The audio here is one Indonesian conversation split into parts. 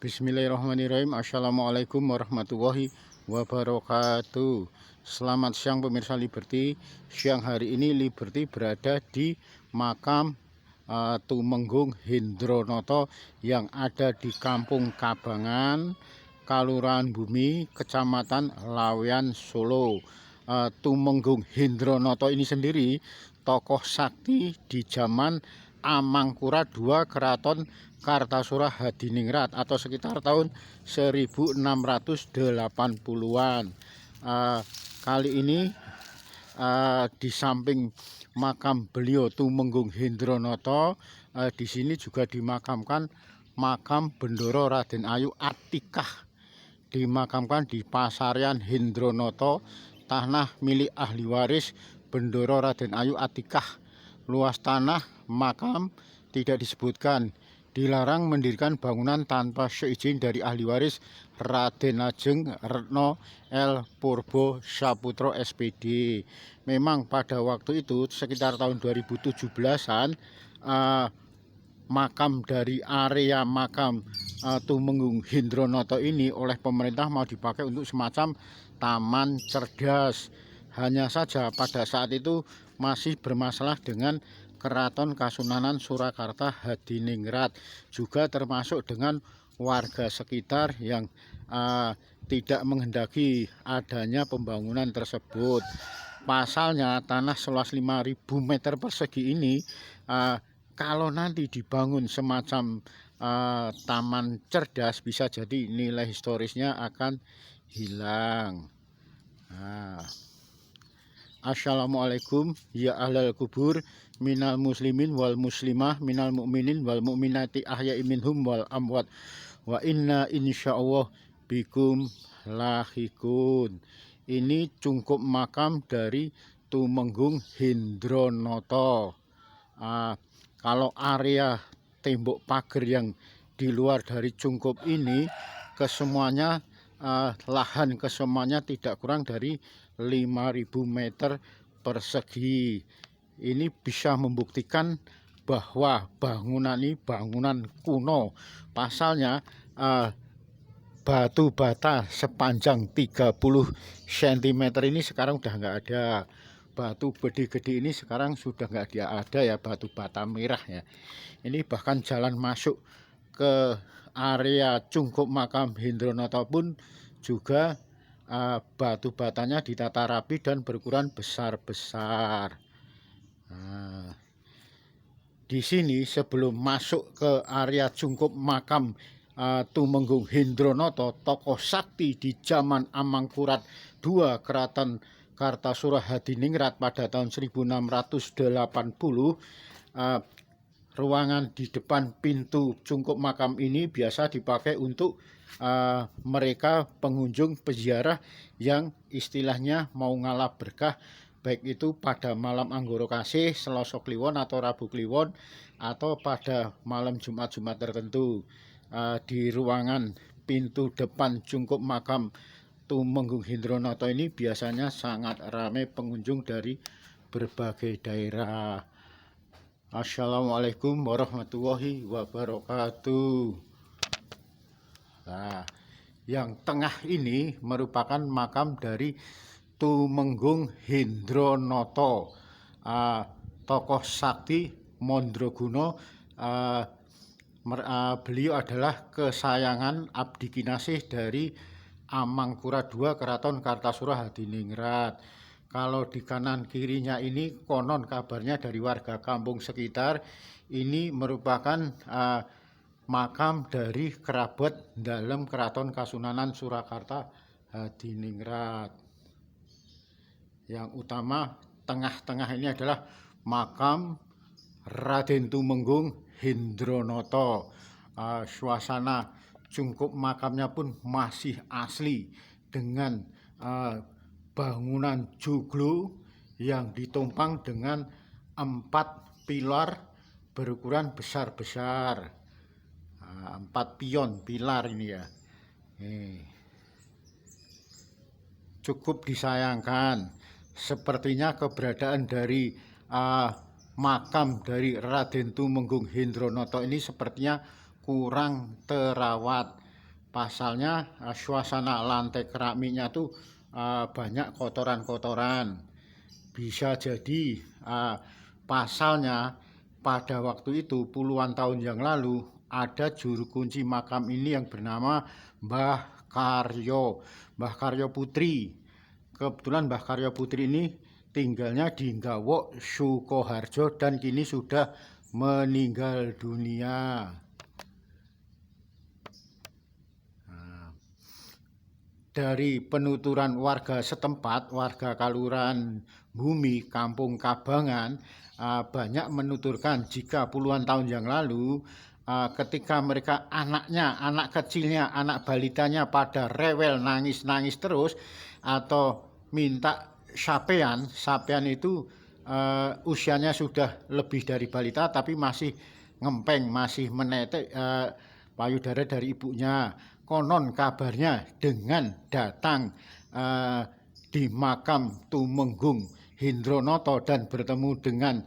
Bismillahirrahmanirrahim. Assalamualaikum warahmatullahi wabarakatuh. Selamat siang pemirsa Liberty. Siang hari ini Liberty berada di makam Tumenggung Hendronoto yang ada di Kampung Kabangan, Kalurahan Bumi, Kecamatan Lawean, Solo. Tumenggung Hendronoto ini sendiri tokoh sakti di zaman Amangkurat II Keraton Kartasura Hadiningrat atau sekitar tahun 1680-an. Kali ini di samping makam beliau Tumenggung Hendronoto, di sini juga dimakamkan makam Bendoro Raden Ayu Atikah, dimakamkan di Pasarian Hendronoto, tanah milik ahli waris Bendoro Raden Ayu Atikah. Luas tanah makam tidak disebutkan. Dilarang mendirikan bangunan tanpa seizin dari ahli waris Raden Ajeng Retno L. Purbo Saputro SPD. Memang pada waktu itu sekitar tahun 2017-an makam dari area makam Tumenggung Hendronoto ini oleh pemerintah mau dipakai untuk semacam taman cerdas. Hanya saja pada saat itu masih bermasalah dengan Keraton Kasunanan Surakarta Hadiningrat, juga termasuk dengan warga sekitar yang tidak menghendaki adanya pembangunan tersebut. Pasalnya tanah seluas 5.000 meter persegi ini kalau nanti dibangun semacam taman cerdas, bisa jadi nilai historisnya akan hilang. Assalamualaikum ya ahlal kubur, minal muslimin wal muslimah, minal mu'minin wal mu'minati ahya'i minhum wal amwat, wa inna insyaallah bikum lahikun. Ini cungkup makam dari Tumenggung Hendronoto. Kalau area tembok pagar yang di luar dari cungkup ini, kesemuanya lahan kesemuanya tidak kurang dari 5.000 meter persegi. Ini bisa membuktikan bahwa bangunan ini bangunan kuno. Pasalnya batu bata sepanjang 30 cm ini sekarang udah nggak ada. Batu gede-gede ini sekarang sudah nggak ada ya, batu bata merah ya. Ini bahkan jalan masuk ke area cungkup makam Hendronoto pun juga batu batanya ditata rapi dan berukuran besar-besar. Di sini sebelum masuk ke area cungkup makam Tumenggung Hendronoto, tokoh sakti di zaman Amangkurat II Keraton Kartasura Hadiningrat pada tahun 1680, ruangan di depan pintu cungkup makam ini biasa dipakai untuk mereka pengunjung peziarah yang istilahnya mau ngalap berkah, baik itu pada malam Anggoro Kasih, Selasa Kliwon atau Rabu Kliwon, atau pada malam Jumat-Jumat tertentu. Di ruangan pintu depan cungkup makam Tumenggung Hendronoto ini biasanya sangat ramai pengunjung dari berbagai daerah. Assalamualaikum warahmatullahi wabarakatuh. Nah, yang tengah ini merupakan makam dari Tumenggung Hendronoto, tokoh sakti Mondraguna. Beliau adalah kesayangan abdi kinasih dari Amangkurat II Keraton Kartasura Hadiningrat. Kalau di kanan kirinya ini konon kabarnya dari warga kampung sekitar, ini merupakan makam dari kerabat dalam Keraton Kasunanan Surakarta Hadiningrat. Yang utama tengah-tengah ini adalah makam Raden Tumenggung Hendronoto. Suasana cungkup makamnya pun masih asli dengan bangunan joglo yang ditumpang dengan 4 pilar berukuran besar-besar. 4 pilar ini ya. Cukup disayangkan, sepertinya keberadaan dari makam dari Raden Tumenggung Hendronoto ini sepertinya kurang terawat. pasalnya suasana lantai keramiknya tuh banyak kotoran-kotoran. Bisa jadi pasalnya pada waktu itu puluhan tahun yang lalu ada juru kunci makam ini yang bernama Mbah Karyo, Mbah Karyo Putri. Kebetulan Mbah Karyo Putri ini tinggalnya di Gawok, Sukoharjo, dan kini sudah meninggal dunia. Dari penuturan warga setempat, warga Kalurahan Bumi, Kampung Kabangan, banyak menuturkan jika puluhan tahun yang lalu ketika mereka anak kecilnya, anak balitanya pada rewel nangis-nangis terus atau minta sapean itu usianya sudah lebih dari balita tapi masih ngempeng, masih menetek payudara dari ibunya. Konon kabarnya dengan datang di makam Tumenggung Hindronoto dan bertemu dengan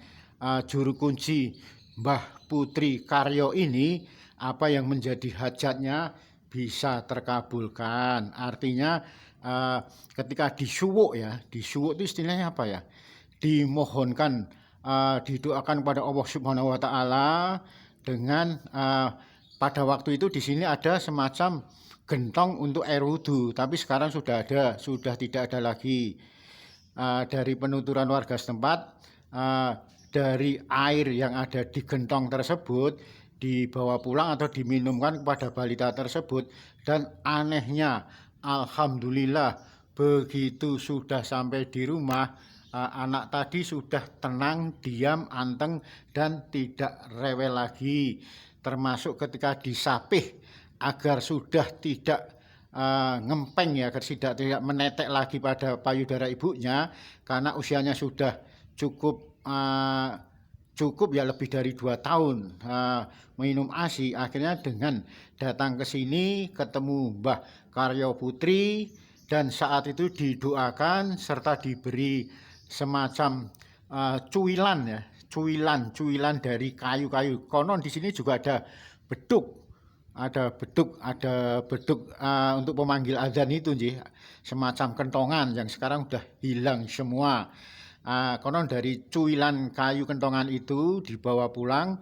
juru kunci Mbah Putri Karyo ini, apa yang menjadi hajatnya bisa terkabulkan. Artinya ketika disuwuk itu istilahnya apa ya? Dimohonkan, didoakan kepada Allah Subhanahu wa taala dengan pada waktu itu di sini ada semacam gentong untuk air wudhu, tapi sekarang sudah tidak ada lagi. Dari penuturan warga setempat, dari air yang ada di gentong tersebut dibawa pulang atau diminumkan kepada balita tersebut, dan anehnya, alhamdulillah, begitu sudah sampai di rumah, anak tadi sudah tenang, diam, anteng, dan tidak rewel lagi. Termasuk ketika disapih agar sudah tidak ngempeng agar tidak menetek lagi pada payudara ibunya karena usianya sudah cukup ya lebih dari 2 tahun minum ASI. Akhirnya dengan datang ke sini ketemu Mbah Karyo Putri dan saat itu didoakan serta diberi semacam cuilan cuilan dari kayu-kayu. Konon di sini juga ada beduk untuk pemanggil azan itu semacam kentongan yang sekarang udah hilang semua. Konon dari cuilan kayu kentongan itu dibawa pulang.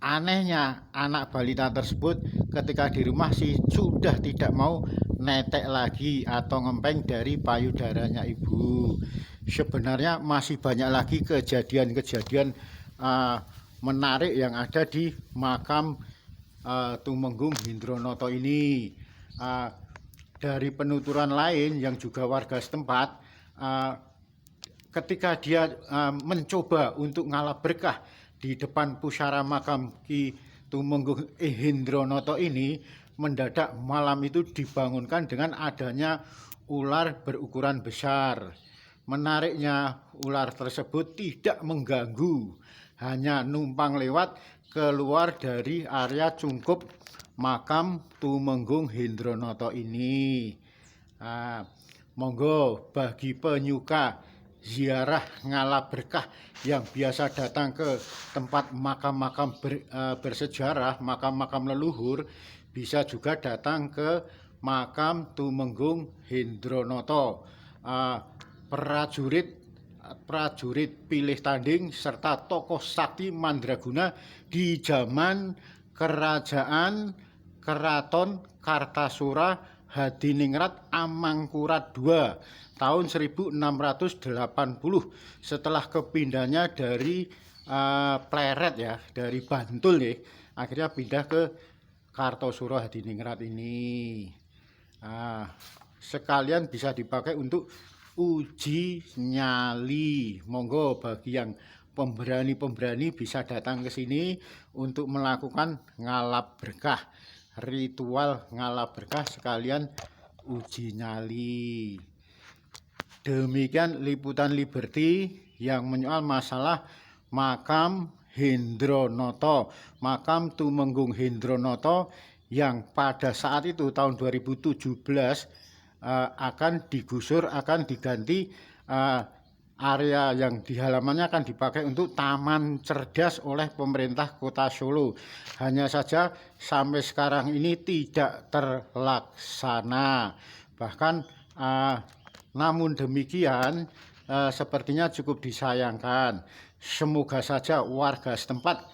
Anehnya anak balita tersebut ketika di rumah sudah tidak mau netek lagi atau ngempeng dari payudaranya ibu. Sebenarnya masih banyak lagi kejadian-kejadian menarik yang ada di makam Tumenggung Hindronoto ini. Dari penuturan lain yang juga warga setempat, ketika dia mencoba untuk ngalap berkah di depan pusara makam Ki Tumenggung Hindronoto ini, mendadak malam itu dibangunkan dengan adanya ular berukuran besar. Menariknya, ular tersebut tidak mengganggu, hanya numpang lewat keluar dari area cungkup makam Tumenggung Hindronoto ini. Monggo bagi penyuka ziarah ngalap berkah yang biasa datang ke tempat makam-makam bersejarah, makam-makam leluhur, bisa juga datang ke makam Tumenggung Hindronoto. Prajurit pilih tanding serta tokoh sakti mandraguna di zaman kerajaan Keraton Kartasura Hadiningrat Amangkurat II tahun 1680 setelah kepindahnya dari Pleret dari Bantul akhirnya pindah ke Kartasura Hadiningrat ini. Sekalian bisa dipakai untuk uji nyali. Monggo bagi yang pemberani bisa datang ke sini untuk melakukan ngalap berkah, ritual ngalap berkah sekalian uji nyali. Demikian liputan Liberty yang menyoal masalah makam Hindronoto, makam Tumenggung Hindronoto yang pada saat itu tahun 2017 akan digusur, akan diganti area yang di halamannya akan dipakai untuk taman cerdas oleh pemerintah Kota Solo. Hanya saja sampai sekarang ini tidak terlaksana. Bahkan namun demikian sepertinya cukup disayangkan. Semoga saja warga setempat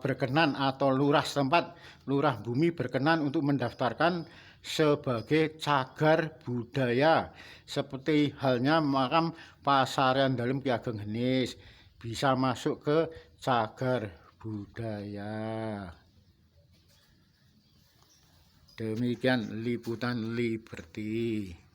berkenan atau lurah setempat, lurah bumi berkenan untuk mendaftarkan sebagai cagar budaya, seperti halnya makam Pasarian Dalem Ki Ageng Henis bisa masuk ke cagar budaya. Demikian liputan Liberty.